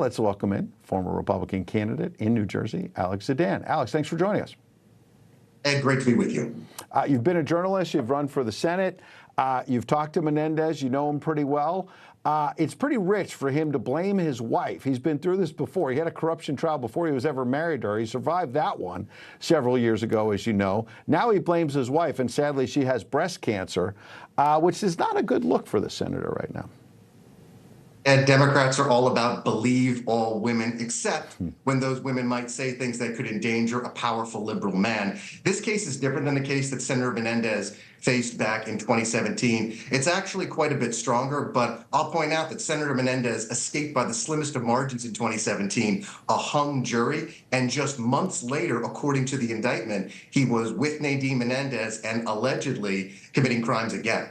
Let's welcome in former Republican candidate in New Jersey, Alex Zdan. Alex, thanks for joining us. Ed, great to be with you. You've been a journalist. You've run for the Senate. You've talked to Menendez. You know him pretty well. It's pretty rich for him to blame his wife. He's been through this before. He had a corruption trial before he was ever married to her. He survived that one several years ago, as you know. Now he blames his wife, and sadly she has breast cancer, which is not a good look for the senator right now. And Democrats are all about believe all women, except when those women might say things that could endanger a powerful liberal man. This case is different than the case that Senator Menendez faced back in 2017. It's actually quite a bit stronger, but I'll point out that Senator Menendez escaped by the slimmest of margins in 2017, a hung jury, and just months later, according to the indictment, he was with Nadine Menendez and allegedly committing crimes again.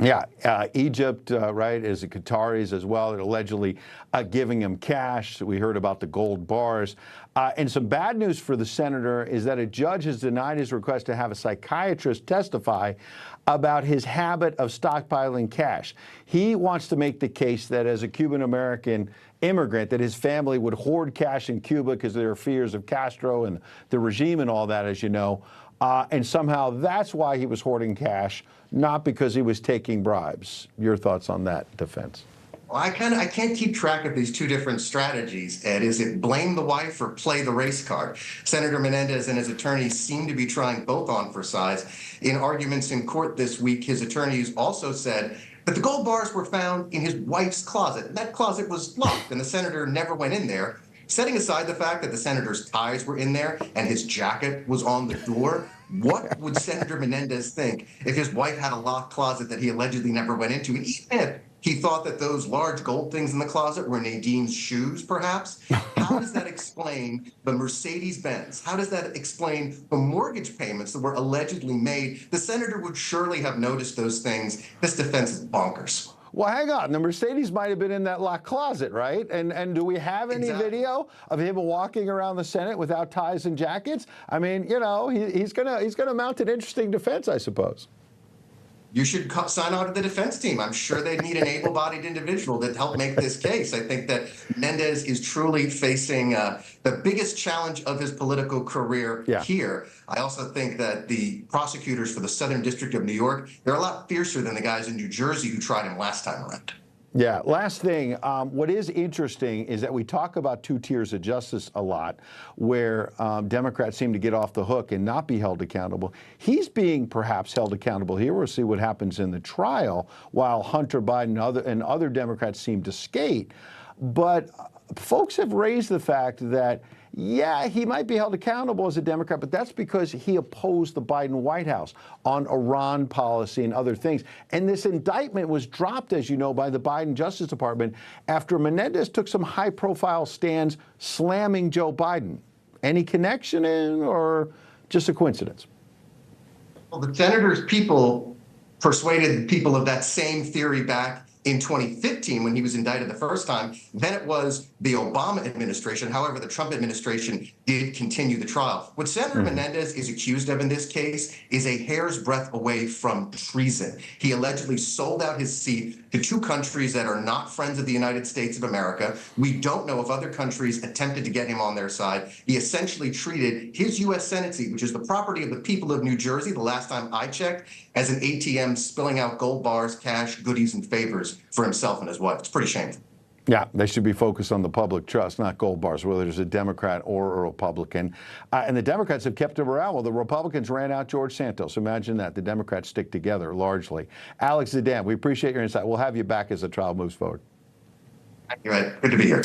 Yeah, Egypt, right, is the Qataris as well. They're allegedly giving him cash. We heard about the gold bars. And some bad news for the senator is that a judge has denied his request to have a psychiatrist testify about his habit of stockpiling cash. He wants to make the case that as a Cuban-American immigrant, that his family would hoard cash in Cuba because there are fears of Castro and the regime and all that, as you know. And somehow that's why he was hoarding cash, not because he was taking bribes. Your thoughts on that defense? Well, I can't keep track of these two different strategies, Ed. Is it blame the wife or play the race card? Senator Menendez and his attorneys seem to be trying both on for size. In arguments in court this week, his attorneys also said that the gold bars were found in his wife's closet. And that closet was locked, and the senator never went in there. Setting aside the fact that the senator's ties were in there and his jacket was on the door, what would Senator Menendez think if his wife had a locked closet that he allegedly never went into? And even if he thought that those large gold things in the closet were Nadine's shoes, perhaps, how does that explain the Mercedes-Benz? How does that explain the mortgage payments that were allegedly made? The senator would surely have noticed those things. This defense is bonkers. Well, hang on. The Mercedes might have been in that locked closet, right? And do we have any video of him walking around the Senate without ties and jackets? I mean, you know, he's gonna mount an interesting defense, I suppose. You should sign on to the defense team. I'm sure they need an able-bodied individual to help make this case. I think that Menendez is truly facing the biggest challenge of his political career here. I also think that the prosecutors for the Southern District of New York, they're a lot fiercer than the guys in New Jersey who tried him last time around. Yeah. Last thing, what is interesting is that we talk about two tiers of justice a lot, where Democrats seem to get off the hook and not be held accountable. He's being perhaps held accountable here. We'll see what happens in the trial, while Hunter Biden and other Democrats seem to skate. But folks have raised the fact that, yeah, he might be held accountable as a Democrat, but that's because he opposed the Biden White House on Iran policy and other things. And this indictment was dropped, as you know, by the Biden Justice Department after Menendez took some high-profile stands slamming Joe Biden. Any connection in, or just a coincidence? Well, the senator's people persuaded people of that same theory back in 2015 when he was indicted the first time. Then it was the Obama administration. However, the Trump administration did continue the trial. What Senator Menendez is accused of in this case is a hair's breadth away from treason. He allegedly sold out his seat to two countries that are not friends of the United States of America. We don't know if other countries attempted to get him on their side. He essentially treated his U.S. Senate seat, which is the property of the people of New Jersey, the last time I checked, as an ATM spilling out gold bars, cash, goodies, and favors for himself and his wife. It's pretty shameful. Yeah, they should be focused on the public trust, not gold bars, whether it's a Democrat or a Republican. And the Democrats have kept it around. Well, the Republicans ran out George Santos. Imagine that. The Democrats stick together largely. Alex Zdan, we appreciate your insight. We'll have you back as the trial moves forward. Thank you, Ed. Good to be here.